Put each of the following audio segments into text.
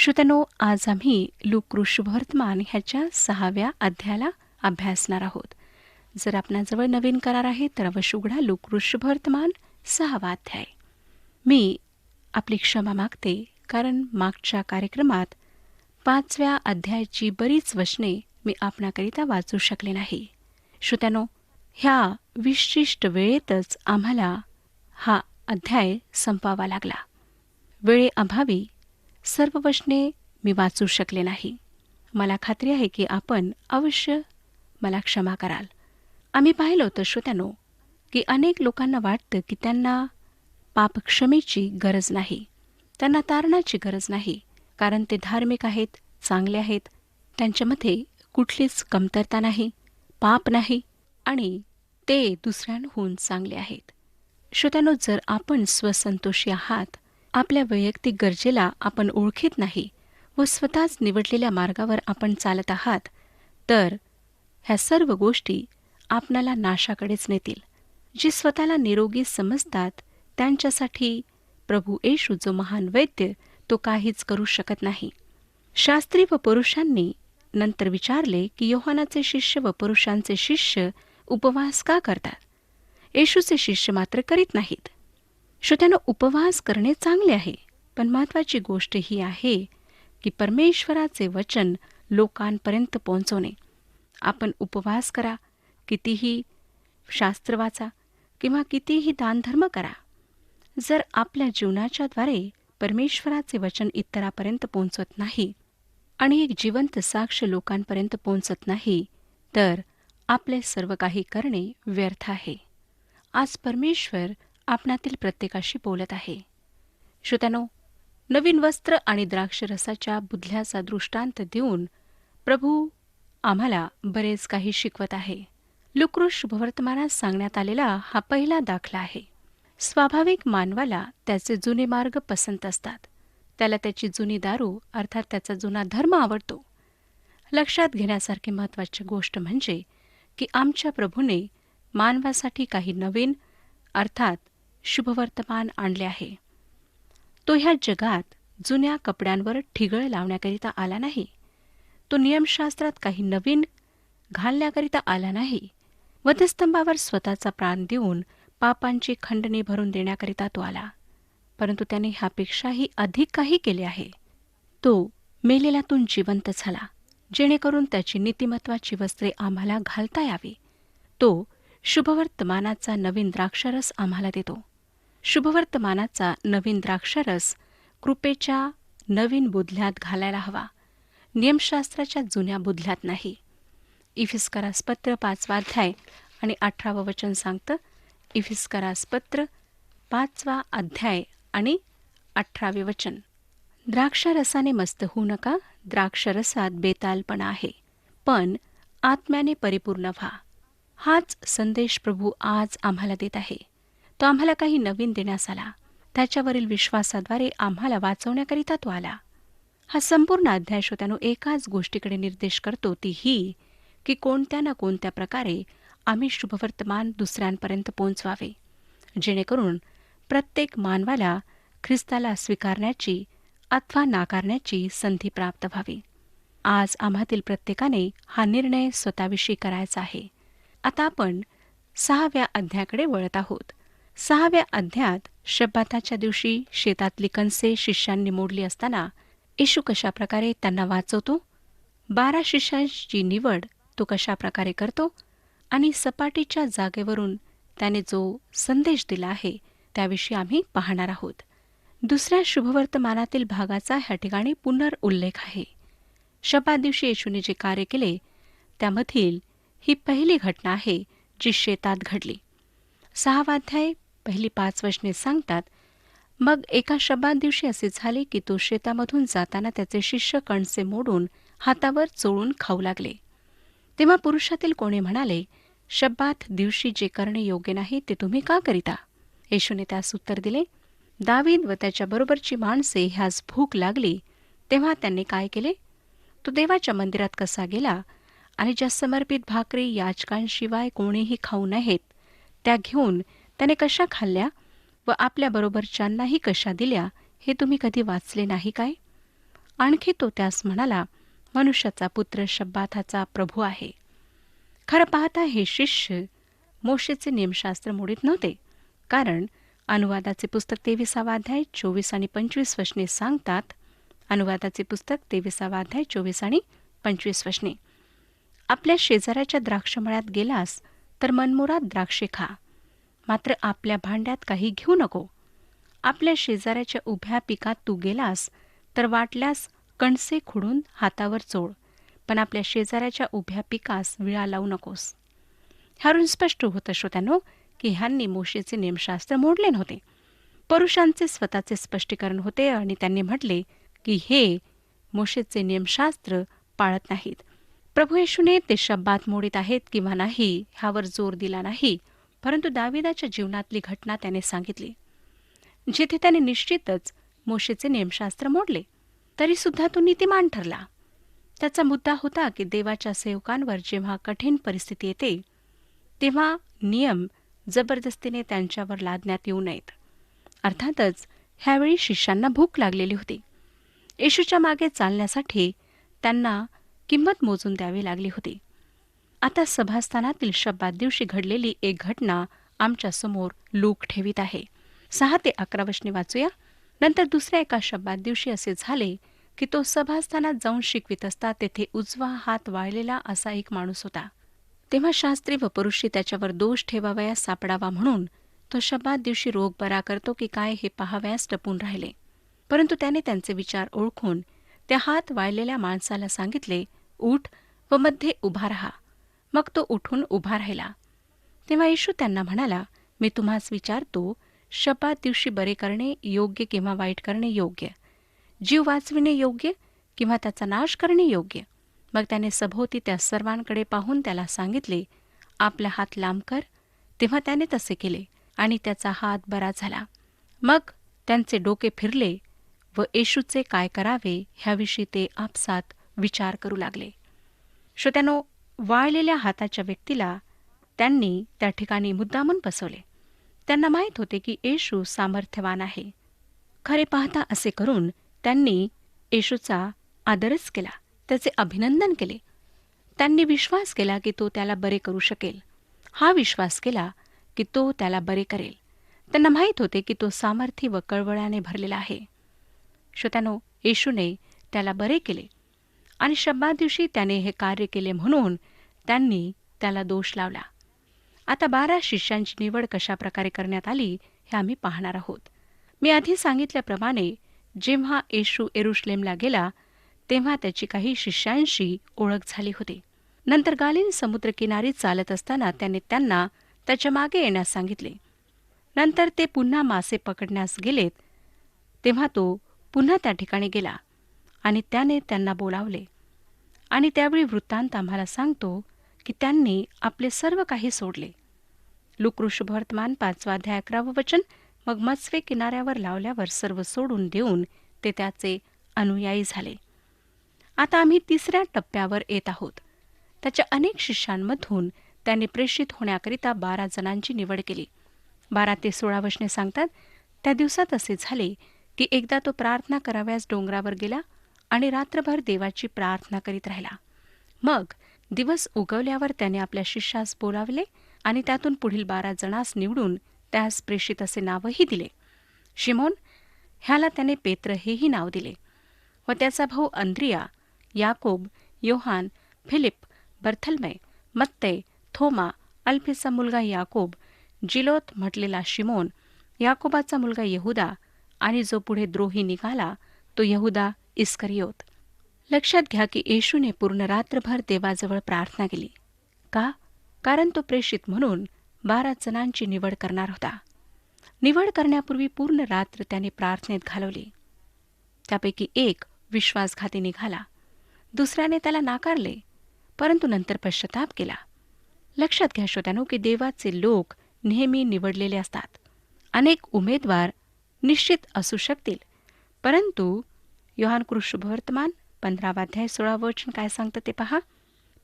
श्रोत्यानो, आज आम्ही लूका शुभवर्तमान ह्याच्या 6व्या अध्यायाला अभ्यासणार आहोत. जर आपणाजवळ नवीन करार आहे तर अवश्य उघडा लूका शुभवर्तमान 6वा अध्याय. मी आपली क्षमा मागते, कारण मागच्या कार्यक्रमात 5व्या अध्यायाची बरीच वचने मी आपणाकरिता वाचू शकले नाही. श्रोत्यानो, ह्या विशिष्ट वेळेतच आम्हाला हा अध्याय संपवावा लागला. वेळेअभावी सर्व वचने मी वाचू शकले नाही. मला खात्री आहे की आपण अवश्य मला क्षमा कराल. आम्ही पाहिलं होतं श्रोत्यानो, की अनेक लोकांना वाटतं की त्यांना पापक्षमेची गरज नाही, त्यांना तारणाची गरज नाही, कारण ते धार्मिक आहेत, चांगले आहेत, त्यांच्यामध्ये कुठलीच कमतरता नाही, पाप नाही आणि ते दुसऱ्यांहून चांगले आहेत. श्रोत्यानो, जर आपण स्वसंतोषी आहात, आपल्या वैयक्तिक गरजेला आपण ओळखीत नाही व स्वतःच निवडलेल्या मार्गावर आपण चालत आहात, तर ह्या सर्व गोष्टी आपणाला नाशाकडेच नेतील. जे स्वतःला निरोगी समजतात त्यांच्यासाठी प्रभू येशू जो महान वैद्य, तो काहीच करू शकत नाही. शास्त्री व पुरुषांनी नंतर विचारले की योहानाचे शिष्य व पुरुषांचे शिष्य उपवास का करतात, येशूचे शिष्य मात्र करीत नाहीत. श्रोत्यानो, उपवास करणे चांगले आहे, पण महत्त्वाची गोष्ट ही आहे की परमेश्वराचे वचन लोकांपर्यंत पोहोचवणे. आपण उपवास करा, कितीही शास्त्र वाचा किंवा कितीही दानधर्म करा, जर आपल्या जीवनाच्याद्वारे परमेश्वराचे वचन इतरांपर्यंत पोहोचत नाही आणि एक जिवंत साक्ष लोकांपर्यंत पोहोचत नाही, तर आपले सर्व काही करणे व्यर्थ आहे. आज परमेश्वर आपणातील प्रत्येकाशी बोलत आहे. श्रोत्यानो, नवीन वस्त्र आणि द्राक्षरसाच्या बुधल्याचा दृष्टांत देऊन प्रभू आम्हाला बरेच काही शिकवत आहे. लूका शुभवर्तमानात सांगण्यात आलेला हा पहिला दाखला आहे. स्वाभाविक मानवाला त्याचे जुने मार्ग पसंत असतात. त्याला त्याची जुनी दारू अर्थात त्याचा जुना धर्म आवडतो. लक्षात घेण्यासारखी महत्त्वाची गोष्ट म्हणजे की आमच्या प्रभूने मानवासाठी काही नवीन अर्थात शुभवर्तमान आणले आहे. तो ह्या जगात जुन्या कपड्यांवर ठिगळ लावण्याकरिता आला नाही. तो नियमशास्त्रात काही नवीन घालण्याकरिता आला नाही. वधस्तंभावर स्वतःचा प्राण देऊन पापांची खंडणी भरून देण्याकरिता तो आला. परंतु त्याने ह्यापेक्षाही अधिक काही केले आहे. तो मेलेल्यातून जिवंत झाला, जेणेकरून त्याची नीतिमत्वाची वस्त्रे आम्हाला घालता यावी. तो शुभवर्तमानाचा नवीन द्राक्षरस आम्हाला देतो. शुभवर्तमानाचा नवीन द्राक्षरस कृपेच्या नवीन बुधल्यात घालायला हवा, नियमशास्त्राच्या जुन्या बुधल्यात नाही. इफिस्करास पत्र 5वा अध्याय आणि 18वा वचन सांगतं. इफिस्करास पत्र 5वा अध्याय आणि 18वे वचन. द्राक्षरसाने मस्त होऊ नका, द्राक्षरसात बेतालपणा आहे, पण आत्म्याने परिपूर्ण व्हा. हाच संदेश प्रभू आज आम्हाला देत आहे. तो आम्हाला काही नवीन देण्यास आला. त्याच्यावरील विश्वासाद्वारे आम्हाला वाचवण्याकरिता तो आला. हा संपूर्ण अध्याय श्रोत्यानो एकाच गोष्टीकडे निर्देश करतो, ती ही की कोणत्या ना कोणत्या प्रकारे आम्ही शुभवर्तमान दुसऱ्यांपर्यंत पोहोचवावे, जेणेकरून प्रत्येक मानवाला ख्रिस्ताला स्वीकारण्याची अथवा नाकारण्याची संधी प्राप्त व्हावी. आज आम्हातील प्रत्येकाने हा निर्णय स्वतःविषयी करायचा आहे. आता आपण 6व्या अध्यायाकडे वळत आहोत. 6व्या अध्यायात शब्बाताच्या दिवशी शेतातली कणसे शिष्यांनी मोडली असताना येशू कशा प्रकारे त्यांना वाचवतो, 12 शिष्यांची निवड तो कशा प्रकारे करतो आणि सपाटीच्या जागेवरून त्याने जो संदेश दिला आहे त्याविषयी आम्ही पाहणार आहोत. दुसऱ्या शुभवर्तमानातील भागाचा ह्या ठिकाणी पुनर्उल्लेख आहे. शब्बात दिवशी येशूने जे कार्य केले त्यामधील ही पहिली घटना आहे जी शेतात घडली. 6वा अध्याय पहिली 5 वचने सांगतात, मग एका शब्बात दिवशी असे झाले की तो शेतामधून जाताना त्याचे शिष्य कणसे मोडून हातावर चोळून खाऊ लागले. तेव्हा पुरुषातील कोणी म्हणाले, शब्बात दिवशी जे करणे योग्य नाही ते तुम्ही का करिता? येशूने त्यास उत्तर दिले, दावीद व त्याच्याबरोबरची माणसे ह्यास भूक लागली तेव्हा त्यांनी काय केले? तो देवाच्या मंदिरात कसा गेला आणि ज्या समर्पित भाकरी याचकांशिवाय कोणीही खाऊ नयेत त्या घेऊन त्याने कशा खाल्ल्या व आपल्याबरोबरच्यांनाही कशा दिल्या, हे तुम्ही कधी वाचले नाही काय? आणखी तो त्यास म्हणाला, मनुष्याचा पुत्र शब्बाथाचा प्रभू आहे. खरं पाहता हे शिष्य मोशेचे नियमशास्त्र मोडीत नव्हते, कारण अनुवादाचे पुस्तक 23वा अध्याय 24 आणि 25 वचने सांगतात. अनुवादाचे पुस्तक 23वा अध्याय 24 आणि 25 वचने. आपल्या शेजाऱ्याच्या द्राक्षमळ्यात गेलास तर मनमुराद द्राक्षे खा, मात्र आपल्या भांड्यात काही घेऊ नको. आपल्या शेजाऱ्याच्या उभ्या पिकात तू गेलास तर वाटल्यास कणसे खुडून हातावर चोळ, पण आपल्या शेजाऱ्याच्या उभ्या पिकास विळा लावू नकोस. ह्यावरून स्पष्ट होतं श्रोत्यांनो की ह्यांनी मोशेचे नियमशास्त्र मोडले नव्हते. पुरुषांचे स्वतःचे स्पष्टीकरण होते आणि त्यांनी म्हटले की हे मोशेचे नियमशास्त्र पाळत नाहीत. प्रभू येशूने ते शब्बात मोडीत आहेत किंवा नाही ह्यावर जोर दिला नाही, परंतु दाविदाच्या जीवनातली घटना त्याने सांगितली, जिथे त्याने निश्चितच मोशेचे नियमशास्त्र मोडले, तरी सुद्धा तो नीतिमान ठरला. त्याचा मुद्दा होता की देवाच्या सेवकांवर जेव्हा कठीण परिस्थिती येते तेव्हा नियम जबरदस्तीने त्यांच्यावर लादण्यात येऊ नयेत. अर्थातच ह्यावेळी शिष्यांना भूक लागलेली होती. येशूच्या मागे चालण्यासाठी त्यांना किंमत मोजून द्यावी लागली होती. आता सभास्थानातील शब्बात दिवशी घडलेली एक घटना आमच्या समोर लूक ठेवीत आहे. 6 ते 11 वचने वाचूया. नंतर दुसऱ्या एका शब्बात दिवशी असे झाले की तो सभास्थानात जाऊन शिकवित असता तेथे उजवा हात वाळलेला असा एक माणूस होता. तेव्हा शास्त्री व पुरुषी त्याच्यावर दोष ठेवावयास सापडावा म्हणून तो शब्बात दिवशी रोग बरा करतो की काय हे पाहावयास टपून राहिले. परंतु त्याने त्यांचे विचार ओळखून त्या हात वाळलेल्या माणसाला सांगितले, उठ व मध्ये उभा राहा. मग तो उठून उभा राहिला. तेव्हा येशू त्यांना म्हणाला, मी तुम्हास विचारतो, शब्बात दिवशी बरे करणे योग्य किंवा वाईट करणे योग्य? जीव वाचविणे योग्य किंवा त्याचा नाश करणे योग्य? मग त्याने सभोवती त्या सर्वांकडे पाहून त्याला सांगितले, आपला हात लांब कर. तेव्हा त्याने तसे केले आणि त्याचा हात बरा झाला. मग त्यांचे डोके फिरले व येशूचे काय करावे ह्याविषयी ते आपसात विचार करू लागले. श्रोत्यानो, वाळलेल्या हाताच्या व्यक्तीला त्यांनी त्या ठिकाणी मुद्दामून बसवले. त्यांना माहीत होते की येशू सामर्थ्यवान आहे. खरे पाहता असे करून त्यांनी येशूचा आदरच केला, त्याचे अभिनंदन केले. त्यांनी विश्वास केला की तो त्याला बरे करू शकेल. हा विश्वास केला की तो त्याला बरे करेल. त्यांना माहीत होते की तो सामर्थ्य व कळवळ्याने भरलेला आहे. श्रोत्यानो, येशूने त्याला बरे केले आणि शब्बात दिवशी त्याने हे कार्य केले म्हणून त्यांनी त्याला दोष लावला. आता 12 शिष्यांची निवड कशा प्रकारे करण्यात आली हे आम्ही पाहणार आहोत. मी आधी सांगितल्याप्रमाणे जेव्हा येशू यरुशलेमला गेला तेव्हा त्याची काही शिष्यांशी ओळख झाली होती. नंतर गालिल समुद्रकिनारी चालत असताना त्याने त्यांना त्याच्या मागे येण्यास सांगितले. नंतर ते पुन्हा मासे पकडण्यास गेलेत तेव्हा तो पुन्हा त्या ठिकाणी गेला आणि त्याने त्यांना बोलावले. आणि त्यावेळी वृत्तांत आम्हाला सांगतो की त्यांनी आपले सर्व काही सोडले. लूक शुभवर्तमान 5वा अध्याय 11वे वचन. मग मत्स्वे किनाऱ्यावर लावल्यावर सर्व सोडून देऊन ते त्याचे अनुयायी झाले. आता आम्ही 3ऱ्या टप्प्यावर येत आहोत. त्याच्या अनेक शिष्यांमधून त्याने प्रेषित होण्याकरिता 12 जणांची निवड केली. 12 ते 16 वचने सांगतात, त्या दिवसात असे झाले की एकदा तो प्रार्थना कराव्यास डोंगरावर गेला आणि रात्रभर देवाची प्रार्थना करीत राहिला. मग दिवस उगवल्यावर त्याने आपल्या शिष्यास बोलावले आणि त्यातून पुढील 12 जणांस निवडून त्यास प्रेषित असे नावही दिले. शिमोन, ह्याला त्याने पेत्र हेही नाव दिले, व त्याचा भाऊ अंद्रिया, याकोब, योहान, फिलिप, बर्थलमै, मत्तै, थोमा, अल्फेचा मुलगा याकोब, जिलोत म्हटलेला शिमोन, याकोबाचा मुलगा यहुदा आणि जो पुढे द्रोही निघाला तो यहुदा इस्करियोत. लक्षात घ्या की येशूने पूर्ण रात्रभर देवाजवळ प्रार्थना केली. का? कारण तो प्रेषित म्हणून 12 जणांची निवड करणार होता. निवड करण्यापूर्वी पूर्ण रात्र त्याने प्रार्थनेत घालवली. त्यापैकी एक विश्वासघाती निघाला. दुसऱ्याने त्याला नाकारले, परंतु नंतर पश्चाताप केला. लक्षात घ्या श्रोत्यानो की देवाचे लोक नेहमी निवडलेले असतात. अनेक उमेदवार निश्चित असू शकतील, परंतु योहान शुभवर्तमान 15वा अध्याय 16 वचन काय सांगतं ते पहा.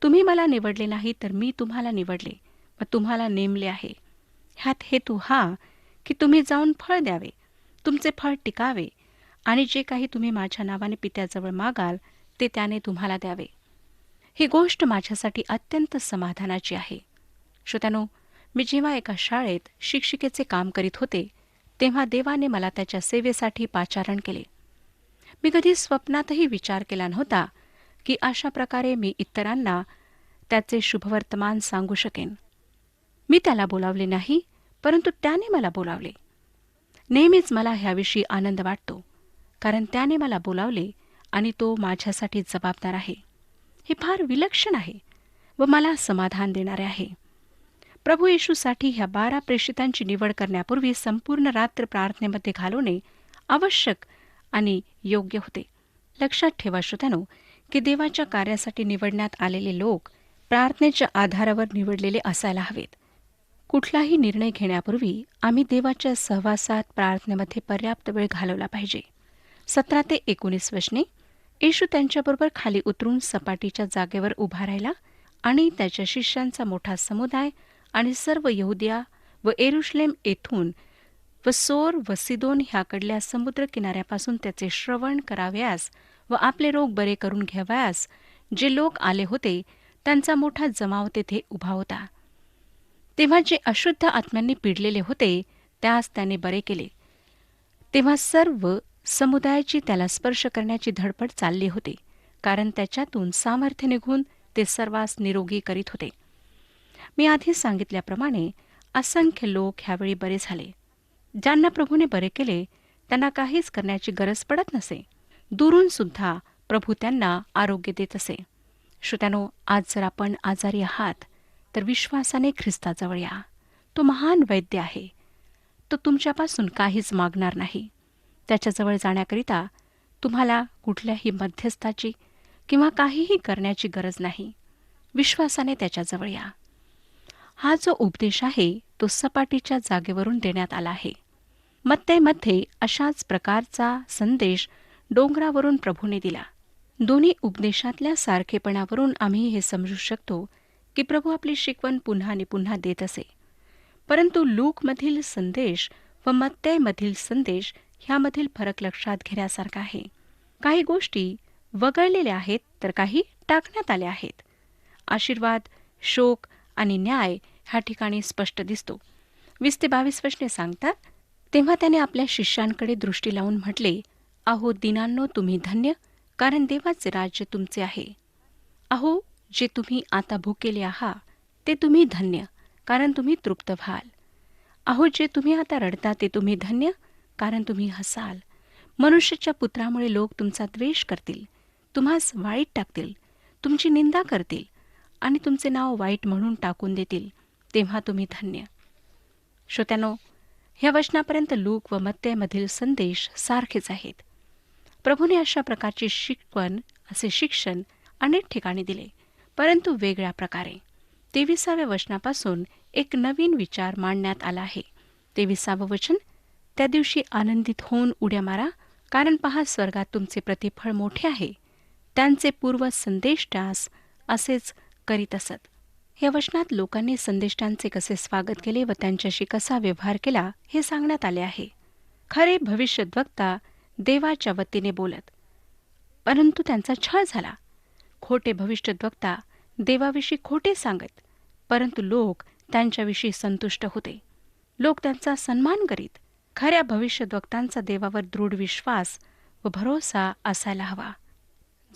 तुम्ही मला निवडले नाही तर मी तुम्हाला निवडले व तुम्हाला नेमले आहे. ह्यात हेतू हा की तुम्ही जाऊन फळ द्यावे, तुमचे फळ टिकावे आणि जे काही तुम्ही माझ्या नावाने पित्याजवळ मागाल ते त्याने तुम्हाला द्यावे. ही गोष्ट माझ्यासाठी अत्यंत समाधानाची आहे. श्रोत्यानो, मी जेव्हा एका शाळेत शिक्षिकेचे काम करीत होते तेव्हा देवाने मला त्याच्या सेवेसाठी पाचारण केले. मी कधी स्वप्नातही विचार केला नव्हता की अशा प्रकारे मी इतरांना त्याचे शुभवर्तमान सांगू शकेन. मी त्याला बोलावले नाही, परंतु त्याने मला बोलावले. नेहमीच मला ह्याविषयी आनंद वाटतो, कारण त्याने मला बोलावले आणि तो माझ्यासाठी जबाबदार आहे. हे फार विलक्षण आहे व मला समाधान देणारे आहे. प्रभू येशूसाठी ह्या 12 प्रेषितांची निवड करण्यापूर्वी संपूर्ण रात्र प्रार्थनेमध्ये घालवणे आवश्यक आणि योग्य होते. लक्षात ठेवा श्रोत्यानो, की देवाच्या कार्यासाठी निवडण्यात आलेले लोक प्रार्थनेच्या आधारावर निवडलेले असायला हवेत. कुठलाही निर्णय घेण्यापूर्वी आम्ही देवाच्या सहवासात प्रार्थनेमध्ये पर्याप्त वेळ घालवला पाहिजे. 17 ते 19 वचने. येशू त्यांच्याबरोबर खाली उतरून सपाटीच्या जागेवर उभा राहिला आणि त्याच्या शिष्यांचा मोठा समुदाय आणि सर्व यहुदिया व येरुशलेम येथून व सोर व सिदोन ह्याकडल्या समुद्र किनाऱ्यापासून त्याचे श्रवण करावयास व आपले रोग बरे करून घ्यावयास जे लोक आले होते त्यांचा मोठा जमाव तेथे उभा होता. तेव्हा जे अशुद्ध आत्म्यांनी पिडलेले होते त्यास त्याने बरे केले. तेव्हा सर्व समुदायाची त्याला स्पर्श करण्याची धडपड चालली होती, कारण त्याच्यातून सामर्थ्य निघून ते सर्वांस निरोगी करीत होते. मी आधी सांगितल्याप्रमाणे असंख्य लोक ह्यावेळी बरे झाले. ज्यांना प्रभूने बरे केले त्यांना काहीच करण्याची गरज पडत नसे. दुरून सुद्धा प्रभू त्यांना आरोग्य देत असे. श्रोत्यानो, आज जर आपण आजारी आहात तर विश्वासाने ख्रिस्ताजवळ या. तो महान वैद्य आहे. तो तुमच्यापासून काहीच मागणार नाही. त्याच्याजवळ जाण्याकरिता तुम्हाला कुठल्याही मध्यस्थाची किंवा काहीही करण्याची गरज नाही. विश्वासाने त्याच्याजवळ या. हा जो उपदेश आहे तो सपाटीच्या जागेवरून देण्यात आला आहे. मत्तेमध्ये अशाच प्रकारचा संदेश डोंगरावरून प्रभूने दिला. दोन्ही उपदेशातल्या सारखेपणावरून आम्ही हे समजू शकतो की प्रभू आपली शिकवण पुन्हा आणि पुन्हा देत असे. परंतु लूकमधील संदेश व मत्तेमधील संदेश ह्यामधील फरक लक्षात घेण्यासारखा आहे. काही गोष्टी वगळलेल्या आहेत तर काही टाकण्यात आल्या आहेत. आशीर्वाद, शोक आणि न्याय ह्या ठिकाणी स्पष्ट दिसतो. 20 ते 22 वचने सांगतात, तेव्हा त्याने आपल्या शिष्यांकडे दृष्टी लावून म्हटले, अहो दीनांनो, तुम्ही धन्य, कारण देवाचे राज्य तुमचे आहे. अहो जे तुम्ही आता भुकेले आहात ते तुम्ही धन्य, कारण तुम्ही तृप्त व्हाल. अहो जे तुम्ही आता रडता ते तुम्ही धन्य, कारण तुम्ही हसाल. मनुष्याच्या पुत्रामुळे लोक तुमचा द्वेष करतील, तुम्हास वाईट टाकतील, तुमची निंदा करतील आणि तुमचे नाव वाईट म्हणून टाकून देतील, तेव्हा तुम्ही धन्य. श्रोत्यानो, ह्या वचनापर्यंत लूक व मत्तेमधील संदेश सारखेच आहेत. प्रभूने अशा प्रकारची शिक्षण अनेक ठिकाणी दिले, परंतु वेगळ्या प्रकारे. 23व्या वचनापासून एक नवीन विचार मांडण्यात आला आहे. 23वं वचन, त्या दिवशी आनंदित होऊन उड्या मारा, कारण पहा स्वर्गात तुमचे प्रतिफळ मोठे आहे. त्यांचे पूर्वज संदेष्टास असेच करीत असत. या वचनात लोकांनी संदेष्टांचे कसे स्वागत केले व त्यांच्याशी कसा व्यवहार केला हे सांगण्यात आले आहे. खरे भविष्यद्वक्ता देवाच्या वतीने बोलत, परंतु त्यांचा छळ झाला. खोटे भविष्यद्वक्ता देवाविषयी खोटे सांगत, परंतु लोक त्यांच्याविषयी संतुष्ट होते. लोक त्यांचा सन्मान करीत. खऱ्या भविष्यद्वक्तांचा देवावर दृढ विश्वास व भरोसा असायला हवा,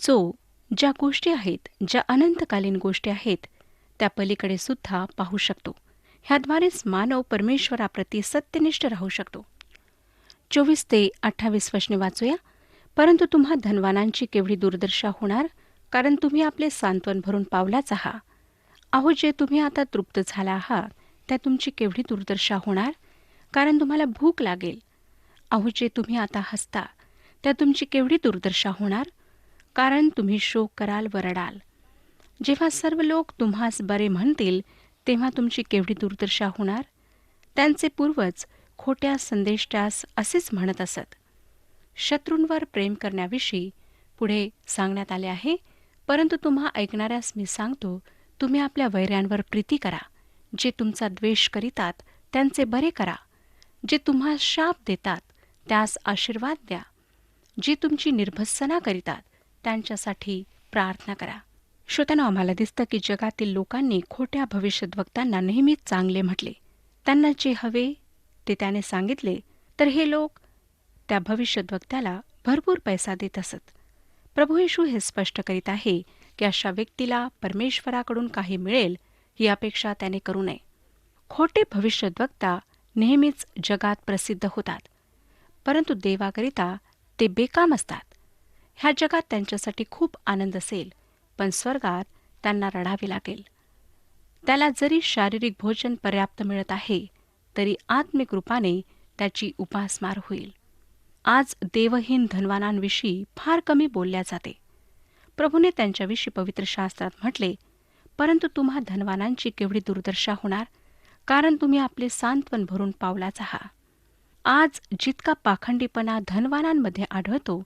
जो ज्या गोष्टी आहेत, ज्या अनंतकालीन गोष्टी आहेत, त्या पलीकडे सुद्धा पाहू शकतो. ह्याद्वारेच मानव परमेश्वराप्रती सत्यनिष्ठ राहू शकतो. 24 ते 28 वचने वाचूया. परंतु तुम्हा धनवानांची केवढी दुर्दशा होणार, कारण तुम्ही आपले सांत्वन भरून पावलाच आहात. अहो जे तुम्ही आता तृप्त झाला आहात त्या तुमची केवढी दुर्दशा होणार, कारण तुम्हाला भूक लागेल. अहो जे तुम्ही आता हसता त्या तुमची केवढी दुर्दशा होणार, कारण तुम्ही शोक कराल व रडाल. जेव्हा सर्व लोक तुम्हास बरे म्हणतील तेव्हा तुमची केवढी दुर्दशा होणार. त्यांचे पूर्वज खोट्या संदेष्टास असेच म्हणत असत. शत्रूंवर प्रेम करण्याविषयी पुढे सांगण्यात आले आहे. परंतु तुम्हा ऐकणाऱ्यास मी सांगतो, तुम्ही आपल्या वैऱ्यांवर प्रीती करा. जे तुमचा द्वेष करीतात त्यांचे बरे करा. जे तुम्हा शाप देतात त्यास आशीर्वाद द्या. जी तुमची निर्भत्सना करीतात त्यांच्यासाठी प्रार्थना करा. श्रोत्यानो, आम्हाला दिसतं की जगातील लोकांनी खोट्या भविष्यद्वक्त्यांना नेहमीच चांगले म्हटले. त्यांना जे हवे ते त्याने सांगितले तर हे लोक त्या भविष्यद्वक्त्याला भरपूर पैसा देत असत. प्रभू येशू हे स्पष्ट करीत आहे की अशा व्यक्तीला परमेश्वराकडून काही मिळेल ही अपेक्षा त्याने करू नये. खोटे भविष्यद्वक्ता नेहमीच जगात प्रसिद्ध होतात, परंतु देवाकरिता ते बेकाम असतात. ह्या जगात त्यांच्यासाठी खूप आनंद असेल, पण स्वर्गात त्यांना रडावे लागेल. त्याला जरी शारीरिक भोजन पर्याप्त मिळत आहे तरी आत्मिक रूपाने त्याची उपासमार होईल. आज देवहीन धनवानांविषयी फार कमी बोलल्या जाते. प्रभूने त्यांच्याविषयी पवित्र शास्त्रात म्हटले, परंतु तुम्हा धनवानांची केवढी दुर्दशा होणार, कारण तुम्ही आपले सांत्वन भरून पावलाच आहात. आज जितका पाखंडीपणा धनवानांमध्ये आढळतो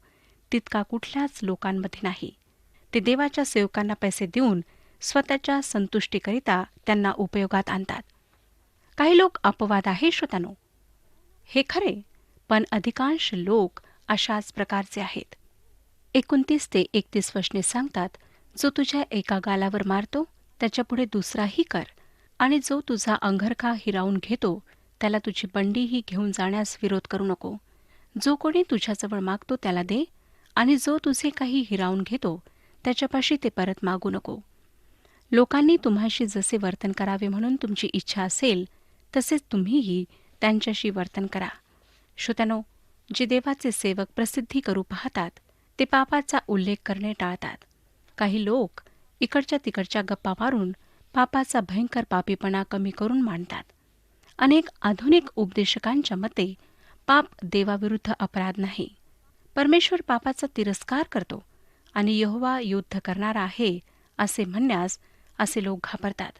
तितका कुठल्याच लोकांमध्ये नाही. ते देवाच्या सेवकांना पैसे देऊन स्वतःच्या संतुष्टीकरिता त्यांना उपयोगात आणतात. काही लोक अपवाद आहे श्रोत्यानो, हे खरे, पण अधिकांश लोक अशाच प्रकारचे आहेत. 29 ते 31 वचने सांगतात, जो तुझ्या एका गालावर मारतो त्याच्यापुढे दुसराही कर, आणि जो तुझा अंगरखा हिरावून घेतो त्याला तुझी बंडीही घेऊन जाण्यास विरोध करू नको. जो कोणी तुझ्याजवळ मागतो त्याला दे, आणि जो तुझे काही हिरावून घेतो त्याच्यापाशी ते परत मागू नको. लोकांनी तुम्हाशी जसे वर्तन करावे म्हणून तुमची इच्छा असेल तसेच तुम्हीही त्यांच्याशी वर्तन करा. श्रोत्यानो, जे देवाचे सेवक प्रसिद्धी करू पाहतात ते पापाचा उल्लेख करणे टाळतात. काही लोक इकडच्या तिकडच्या गप्पा मारून पापाचा भयंकर पापीपणा कमी करून मांडतात. अनेक आधुनिक उपदेशकांच्या मते पाप देवाविरुद्ध अपराध नाही. परमेश्वर पापाचा तिरस्कार करतो आणि यहोवा युद्ध करणारा आहे असे म्हणण्यास असे लोक घाबरतात.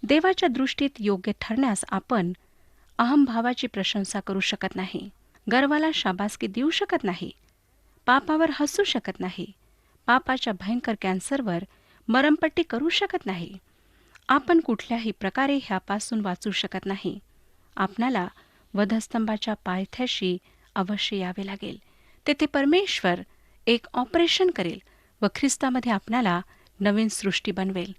देवाच्या दृष्टीत योग्य ठरण्यास आपण अहंभावाची प्रशंसा करू शकत नाही, गर्वाला शाबासकी देऊ शकत नाही, पापावर हसू शकत नाही, पापाच्या भयंकर कॅन्सरवर मरमपट्टी करू शकत नाही. आपण कुठल्याही प्रकारे ह्यापासून वाचू शकत नाही. आपणाला वधस्तंभाच्या पायथ्याशी अवश्य यावे लागेल. तेथे परमेश्वर एक ऑपरेशन करेल व ख्रिस्तामध्ये आपणाला नवीन सृष्टी बनवेल.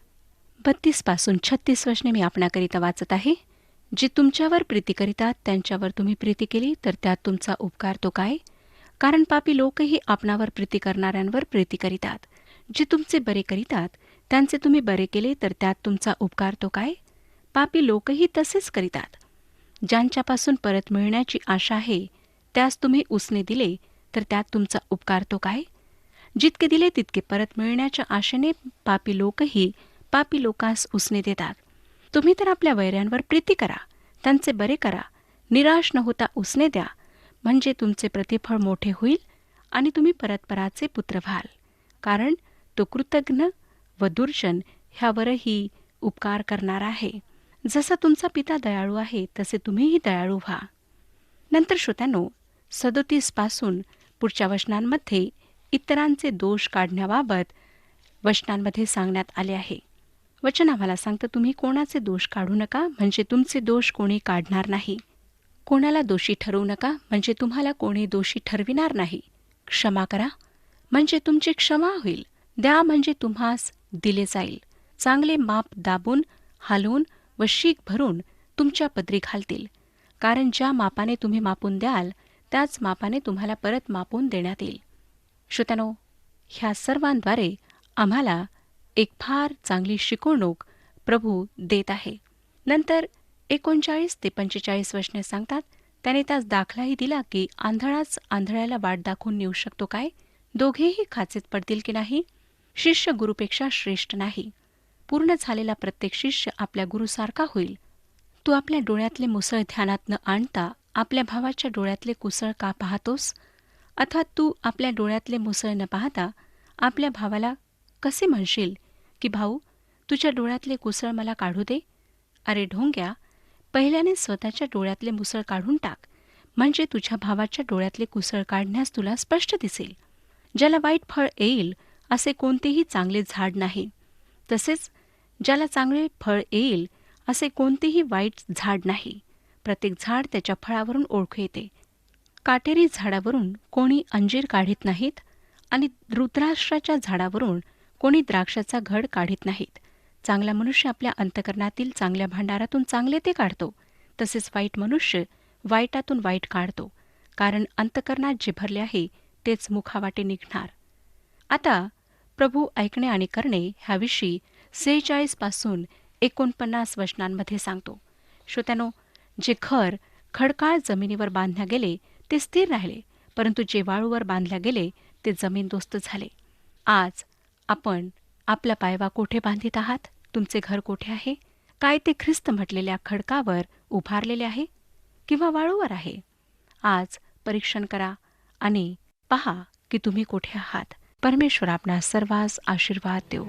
32 पासून 36 वचने मी आपणाकरिता वाचत आहे. जे तुमच्यावर प्रीती करीतात त्यांच्यावर तुम्ही प्रीती केली तर त्यात तुमचा उपकार तो काय? कारण पापी लोकही आपणावर प्रीती करणाऱ्यांवर प्रीती करीतात. जे तुमचे बरे करीतात त्यांचे तुम्ही बरे केले तर त्यात तुमचा उपकार तो काय? पापी लोकही तसेच करीतात. ज्यांच्यापासून परत मिळण्याची आशा आहे त्यास तुम्ही उसने दिले तर त्यात तुमचा उपकार तो काय? जितके दिले तितके परत मिळण्याच्या आशेने पापी लोकही पापी लोकांस उसने देतात. तुम्ही तर आपल्या वैऱ्यांवर प्रीती करा, त्यांचे बरे करा, निराश न होता उसने द्या, म्हणजे तुमचे प्रतिफळ मोठे होईल आणि तुम्ही परस्पराचे पुत्र व्हाल. कारण तो कृतज्ञ व दुर्जन ह्यावरही उपकार करणार आहे. जसा तुमचा पिता दयाळू आहे तसे तुम्हीही दयाळू व्हा. नंतर श्रोत्यांनो, 37 पासून पुढच्या वचनांमध्ये इतरांचे दोष काढण्याबाबत वचनांमध्ये सांगण्यात आले आहे. वचन आम्हाला सांगतं, तुम्ही कोणाचे दोष काढू नका, म्हणजे तुमचे दोष कोणी काढणार नाही. कोणाला दोषी ठरवू नका, म्हणजे तुम्हाला कोणी दोषी ठरविणार नाही. क्षमा करा, म्हणजे तुमची क्षमा होईल. द्या, म्हणजे तुम्हास दिले जाईल. चांगले माप दाबून, हालवून व शीक भरून तुमच्या पदरी घालतील. कारण ज्या मापाने तुम्ही मापून द्याल त्याच मापाने तुम्हाला परत मापून देण्यात येईल. श्रोत्यानो, ह्या सर्वांद्वारे आम्हाला एक फार चांगली शिकवणूक प्रभू देत आहे. नंतर 39 ते 45 वचने सांगतात, त्याने त्यास दाखलाही दिला की आंधळाच आंधळ्याला वाट दाखवून नेऊ शकतो काय? दोघेही खाचेत पडतील की नाही? शिष्य गुरुपेक्षा श्रेष्ठ नाही. पूर्ण झालेला प्रत्येक शिष्य आपल्या गुरुसारखा होईल. तू आपल्या डोळ्यातले मुसळ ध्यानात न आणता आपल्या भावाच्या डोळ्यातले कुसळ का पाहतोस? अथवा तू आपल्या डोळ्यातले मुसळ न पाहता आपल्या भावाला कसे म्हणशील की भाऊ, तुझ्या डोळ्यातले कुसळ मला काढू दे? अरे ढोंग्या, पहिल्याने स्वतःच्या डोळ्यातले मुसळ काढून टाक, म्हणजे तुझ्या भावाच्या डोळ्यातले कुसळ काढण्यास तुला स्पष्ट दिसेल. ज्याला वाईट फळ येईल असे कोणतेही चांगले झाड नाही, तसेच ज्याला चांगले फळ येईल असे कोणतेही वाईट झाड नाही. प्रत्येक झाड त्याच्या फळावरून ओळखू येते. काटेरी झाडावरून कोणी अंजीर काढीत नाहीत आणि रुद्राक्षाच्या झाडावरून कोणी द्राक्षाचा घड काढीत नाहीत. चांगला मनुष्य आपल्या अंतकरणातील चांगल्या भांडारातून चांगले ते काढतो, तसेच वाईट मनुष्य वाईटातून वाईट काढतो, कारण अंतकरणात जे भरले आहे तेच मुखावाटे निघणार. आता प्रभू ऐकणे आणि करणे ह्याविषयी 46 पासून 49 वचनांमध्ये सांगतो. श्रोत्यानो, जे घर खडकाळ जमिनीवर बांधल्या गेले ते स्थिर राहिले, परंतु जे वाळूवर बांधल्या गेले ते जमीनदोस्त झाले. आज आपण आपला पायवा कोठे बांधित आहात? तुमचे घर कोठे आहे? काय ते ख्रिस्त म्हटलेल्या खडकावर उभारलेले आहे किंवा वाळूवर आहे? आज परीक्षण करा आणि पहा की तुम्ही कोठे आहात. परमेश्वर आपणास सर्वांस आशीर्वाद देऊ.